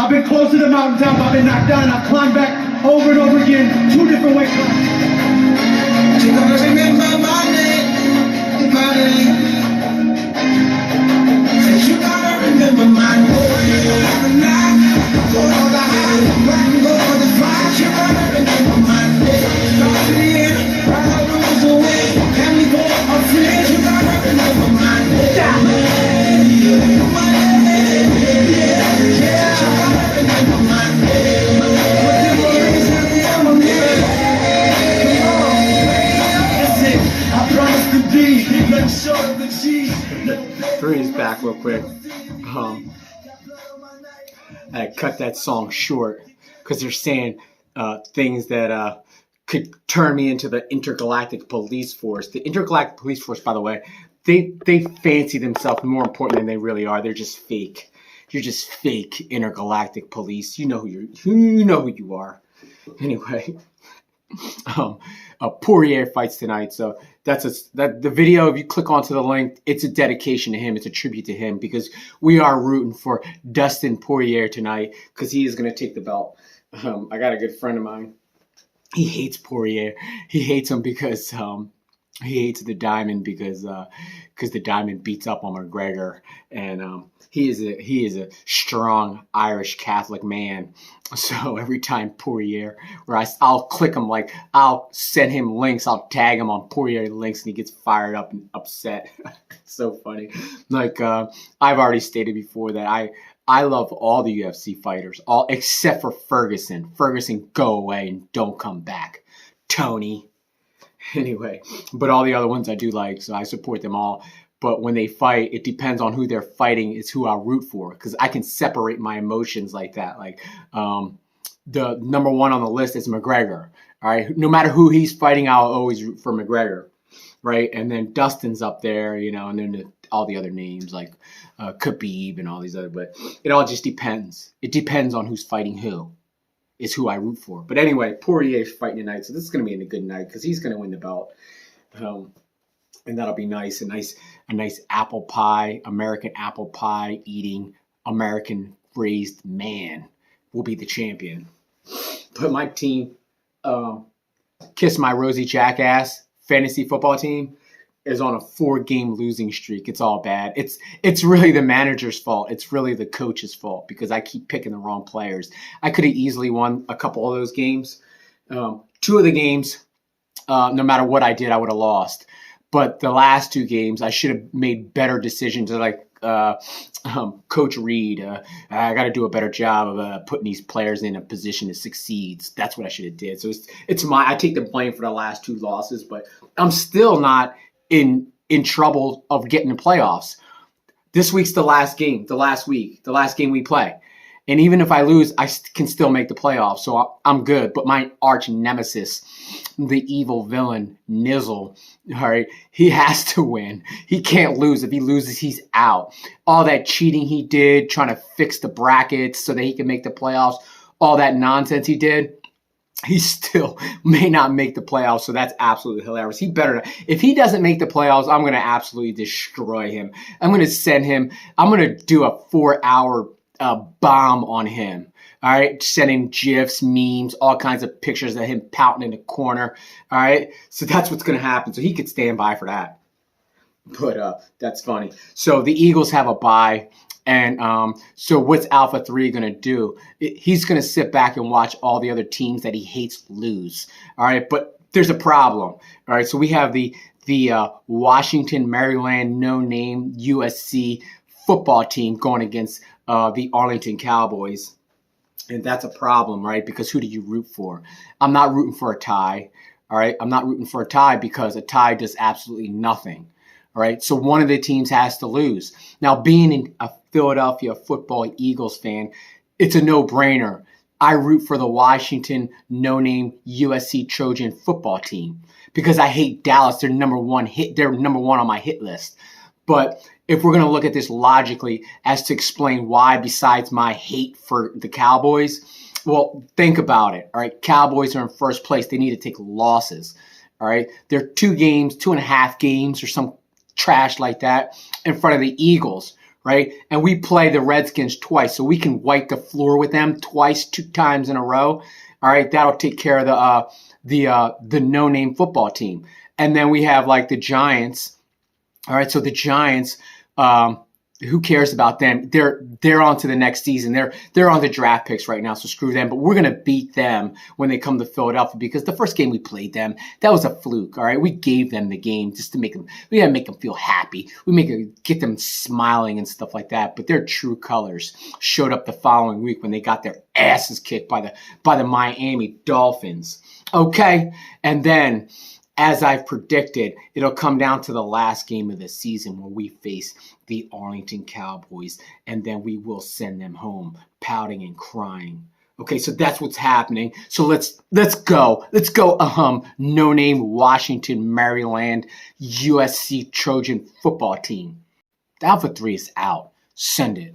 I've been close to the mountaintop, I've been knocked down, I've climbed back over and over again, 2 different weight classes. You're gonna remember my name, my name. You gotta remember my name. Go for the high, go for the fight. You gotta remember my name. Start to the end, ride the rules away. Can we go our friends? You gotta remember my name. My name, yeah. You gotta remember my name. What the world is not the end of me. Listen, I promise to be like short of the cheese. Three's back real quick. I cut that song short because they're saying things that could turn me into the intergalactic police force. The intergalactic police force, by the way, they fancy themselves more important than they really are. They're just fake. You're just fake intergalactic police. You know who you are. Anyway. Poirier fights tonight, so that the video. If you click onto the link, it's a dedication to him. It's a tribute to him because we are rooting for Dustin Poirier tonight because he is going to take the belt. I got a good friend of mine. He hates Poirier. He hates him because he hates the Diamond because the Diamond beats up on McGregor, and he is a strong Irish Catholic man. So every time Poirier, where I'll click him, like I'll send him links, I'll tag him on Poirier links, and he gets fired up and upset. So funny. Like I've already stated before that I love all the UFC fighters, all except for Ferguson. Ferguson, go away and don't come back. Tony. Anyway, but all the other ones I do like, so I support them all. But when they fight, it depends on who they're fighting is who I'll root for, because I can separate my emotions like that. Like the number one on the list is McGregor. All right, no matter who he's fighting, I'll always root for McGregor, right? And then Dustin's up there, and then all the other names like Khabib and all these other. But it all just depends. It depends on who's fighting who. Is who I root for. But anyway, Poirier's fighting tonight, so this is going to be a good night because he's going to win the belt. And that'll be nice. A nice apple pie, American apple pie eating, American raised man will be the champion. But my team, Kiss My Rosy Jackass fantasy football team, is on a 4-game losing streak. It's all bad. It's really the manager's fault. It's really the coach's fault because I keep picking the wrong players. I could have easily won a couple of those games. 2 of the games, no matter what I did, I would have lost. But the last 2 games, I should have made better decisions. Like Coach Reed, I got to do a better job of putting these players in a position to succeed. That's what I should have did. So I take the blame for the last 2 losses, but I'm still not in trouble of getting the playoffs. This week's the last game, the last game we play. And even if I lose, I can still make the playoffs. So I'm good. But my arch nemesis, the evil villain, Nizzle, all right, he has to win. He can't lose. If he loses, he's out. All that cheating he did, trying to fix the brackets so that he can make the playoffs, all that nonsense he did, he still may not make the playoffs, so that's absolutely hilarious. He better not. If he doesn't make the playoffs, I'm going to absolutely destroy him. I'm going to do a 4-hour bomb on him. All right, sending GIFs, memes, all kinds of pictures of him pouting in the corner. All right, so that's what's going to happen. So he could stand by for that. But that's funny. So the Eagles have a bye. And so what's Alpha 3 going to do? He's going to sit back and watch all the other teams that he hates lose. All right, but there's a problem. All right, so we have the Washington, Maryland, no-name USC football team going against the Arlington Cowboys. And that's a problem, right? Because who do you root for? I'm not rooting for a tie. All right, I'm not rooting for a tie because a tie does absolutely nothing. All right, so one of the teams has to lose. Now, being a Philadelphia football Eagles fan, it's a no-brainer. I root for the Washington no-name USC Trojan football team because I hate Dallas. They're number one on my hit list. But if we're going to look at this logically as to explain why, besides my hate for the Cowboys, well, think about it. All right, Cowboys are in first place. They need to take losses. All right, they're 2.5 games or some trash like that in front of the Eagles, right? And we play the Redskins twice, so we can wipe the floor with them twice, 2 times in a row. All right, that'll take care of the no-name football team. And then we have like the Giants. All right, so the Giants, who cares about them? They're on to the next season. They're on the draft picks right now, so screw them. But we're gonna beat them when they come to Philadelphia because the first game we played them, that was a fluke. All right, we gave them the game just to make them. We gotta make them feel happy. Get them smiling and stuff like that. But their true colors showed up the following week when they got their asses kicked by the Miami Dolphins. Okay, and then, as I've predicted, it'll come down to the last game of the season where we face the Arlington Cowboys, and then we will send them home pouting and crying. Okay, so that's what's happening. So let's go. Let's go. No-name Washington, Maryland, USC Trojan football team. The Alpha 3 is out. Send it.